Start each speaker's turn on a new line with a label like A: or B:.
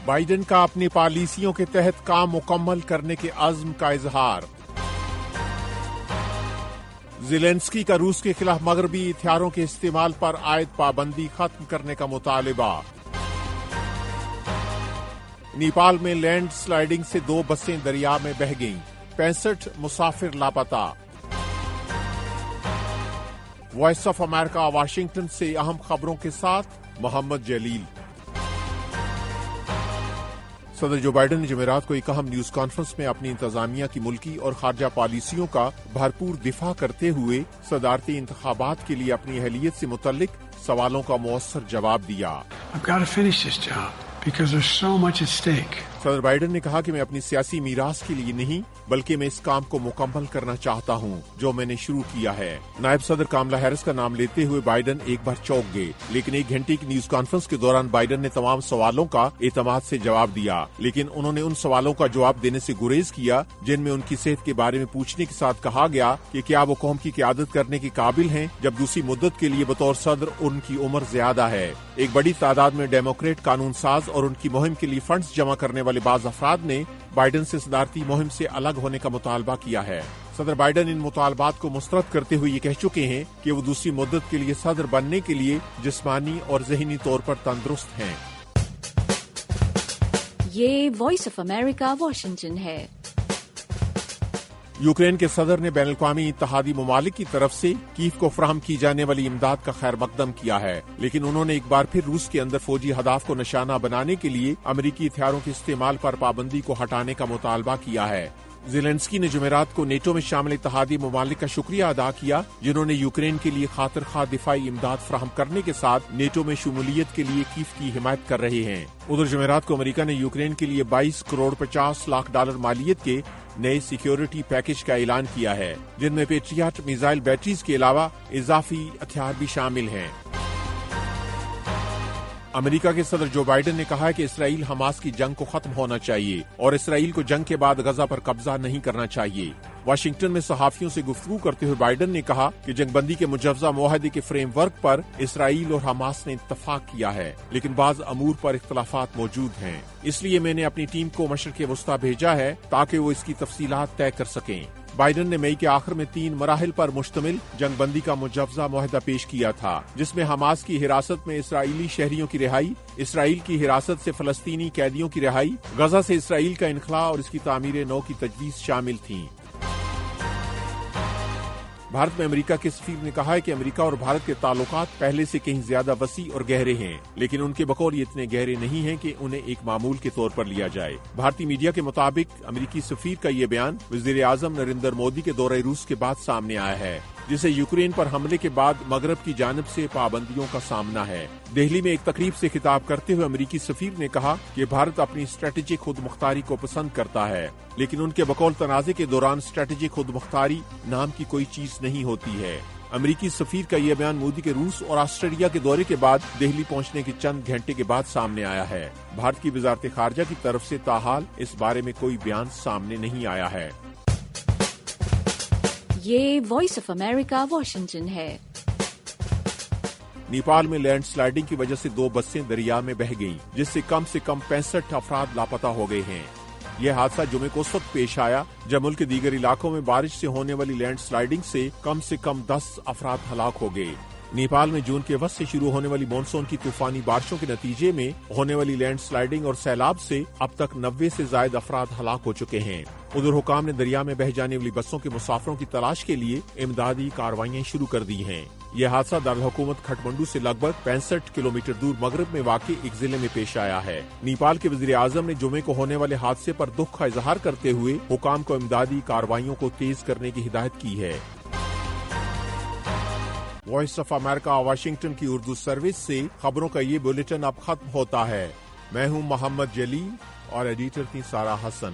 A: Biden کا اپنی پالیسیوں کے تحت کام مکمل کرنے کے عزم کا اظہار۔ زیلنسکی کا روس کے خلاف مغربی ہتھیاروں کے استعمال پر عائد پابندی ختم کرنے کا مطالبہ۔ نیپال میں لینڈ سلائیڈنگ سے 2 بسیں دریا میں بہہ گئیں، 65 مسافر لاپتہ۔ وائس آف امریکہ واشنگٹن سے اہم خبروں کے ساتھ محمد جلیل۔ صدر جو بائیڈن نے جمعرات کو ایک اہم نیوز کانفرنس میں اپنی انتظامیہ کی ملکی اور خارجہ پالیسیوں کا بھرپور دفاع کرتے ہوئے صدارتی انتخابات کے لیے اپنی اہلیت سے متعلق سوالوں کا مؤثر جواب دیا۔ صدر بائیڈن نے کہا کہ میں اپنی سیاسی میراث کے لیے نہیں بلکہ میں اس کام کو مکمل کرنا چاہتا ہوں جو میں نے شروع کیا ہے۔ نائب صدر کاملا ہیرس کا نام لیتے ہوئے بائیڈن ایک بار چونک گئے، لیکن 1 گھنٹے کی نیوز کانفرنس کے دوران بائیڈن نے تمام سوالوں کا اعتماد سے جواب دیا، لیکن انہوں نے ان سوالوں کا جواب دینے سے گریز کیا جن میں ان کی صحت کے بارے میں پوچھنے کے ساتھ کہا گیا کہ کیا وہ قوم کی قیادت کرنے کے قابل ہیں جب دوسری مدت کے لیے بطور صدر ان کی عمر زیادہ ہے۔ ایک بڑی تعداد میں ڈیموکریٹ قانون ساز اور ان کی مہم کے لیے فنڈز جمع کرنے والے بعض افراد نے بائیڈن سے صدارتی مہم سے الگ ہونے کا مطالبہ کیا ہے۔ صدر بائیڈن ان مطالبات کو مسترد کرتے ہوئے یہ کہہ چکے ہیں کہ وہ دوسری مدت کے لیے صدر بننے کے لیے جسمانی اور ذہنی طور پر تندرست ہیں۔
B: یہ وائس آف امریکہ واشنگٹن ہے۔
A: یوکرین کے صدر نے بین الاقوامی اتحادی ممالک کی طرف سے کیف کو فراہم کی جانے والی امداد کا خیر مقدم کیا ہے، لیکن انہوں نے ایک بار پھر روس کے اندر فوجی اہداف کو نشانہ بنانے کے لیے امریکی ہتھیاروں کے استعمال پر پابندی کو ہٹانے کا مطالبہ کیا ہے۔ زیلنسکی نے جمعرات کو نیٹو میں شامل اتحادی ممالک کا شکریہ ادا کیا جنہوں نے یوکرین کے لیے خاطر خواہ دفاعی امداد فراہم کرنے کے ساتھ نیٹو میں شمولیت کے لیے کیف کی حمایت کر رہے ہیں۔ ادھر جمعرات کو امریکہ نے یوکرین کے لیے $22.50 مالیت کے نئے سیکیورٹی پیکج کا اعلان کیا ہے، جن میں پیٹریاٹ میزائل بیٹریز کے علاوہ اضافی ہتھیار بھی شامل ہیں۔ امریکہ کے صدر جو بائیڈن نے کہا ہے کہ اسرائیل حماس کی جنگ کو ختم ہونا چاہیے اور اسرائیل کو جنگ کے بعد غزہ پر قبضہ نہیں کرنا چاہیے۔ واشنگٹن میں صحافیوں سے گفتگو کرتے ہوئے بائیڈن نے کہا کہ جنگ بندی کے مجوزہ معاہدے کے فریم ورک پر اسرائیل اور حماس نے اتفاق کیا ہے، لیکن بعض امور پر اختلافات موجود ہیں، اس لیے میں نے اپنی ٹیم کو مشرق وسطی بھیجا ہے تاکہ وہ اس کی تفصیلات طے کر سکیں۔ بائیڈن نے مئی کے آخر میں 3 مراحل پر مشتمل جنگ بندی کا مجوزہ معاہدہ پیش کیا تھا، جس میں حماس کی حراست میں اسرائیلی شہریوں کی رہائی، اسرائیل کی حراست سے فلسطینی قیدیوں کی رہائی، غزہ سے اسرائیل کا انخلاء اور اس کی تعمیر نو کی تجویز شامل تھیں۔ بھارت میں امریکہ کے سفیر نے کہا ہے کہ امریکہ اور بھارت کے تعلقات پہلے سے کہیں زیادہ وسیع اور گہرے ہیں، لیکن ان کے بقول یہ اتنے گہرے نہیں ہیں کہ انہیں ایک معمول کے طور پر لیا جائے۔ بھارتی میڈیا کے مطابق امریکی سفیر کا یہ بیان وزیر اعظم نریندر مودی کے دورہ روس کے بعد سامنے آیا ہے، جسے یوکرین پر حملے کے بعد مغرب کی جانب سے پابندیوں کا سامنا ہے۔ دہلی میں ایک تقریب سے خطاب کرتے ہوئے امریکی سفیر نے کہا کہ بھارت اپنی اسٹریٹجک خود مختاری کو پسند کرتا ہے، لیکن ان کے بقول تنازع کے دوران اسٹریٹجک خود مختاری نام کی کوئی چیز نہیں ہوتی ہے۔ امریکی سفیر کا یہ بیان مودی کے روس اور آسٹریلیا کے دورے کے بعد دہلی پہنچنے کے چند گھنٹے کے بعد سامنے آیا ہے۔ بھارت کی وزارت خارجہ کی طرف سے تاحال اس بارے میں کوئی بیان سامنے نہیں آیا ہے۔
B: یہ وائس آف امریکہ واشنگٹن ہے۔
A: نیپال میں لینڈ سلائیڈنگ کی وجہ سے 2 بسیں دریا میں بہہ گئیں، جس سے کم 65 افراد لاپتہ ہو گئے ہیں۔ یہ حادثہ جمعے کو اس وقت پیش آیا جب ملک کے دیگر علاقوں میں بارش سے ہونے والی لینڈ سلائیڈنگ سے کم 10 افراد ہلاک ہو گئے۔ نیپال میں جون کے وسط سے شروع ہونے والی مانسون کی طوفانی بارشوں کے نتیجے میں ہونے والی لینڈ سلائیڈنگ اور سیلاب سے اب تک 90 سے زائد افراد ہلاک ہو چکے ہیں۔ ادھر حکام نے دریا میں بہہ جانے والی بسوں کے مسافروں کی تلاش کے لیے امدادی کارروائیاں شروع کر دی ہیں۔ یہ حادثہ دارالحکومت کھٹمنڈو سے لگ بھگ 65 کلومیٹر دور مغرب میں واقع ایک ضلع میں پیش آیا ہے۔ نیپال کے وزیر اعظم نے جمعے کو ہونے والے حادثے پر دکھ کا اظہار کرتے ہوئے حکام کو امدادی کارروائیوں کو تیز کرنے کی ہدایت کی ہے۔ وائس آف امریکہ واشنگٹن کی اردو سروس سے خبروں کا یہ بلیٹن اب ختم ہوتا ہے۔ میں ہوں محمد جلیل اور ایڈیٹر تھی سارہ حسن۔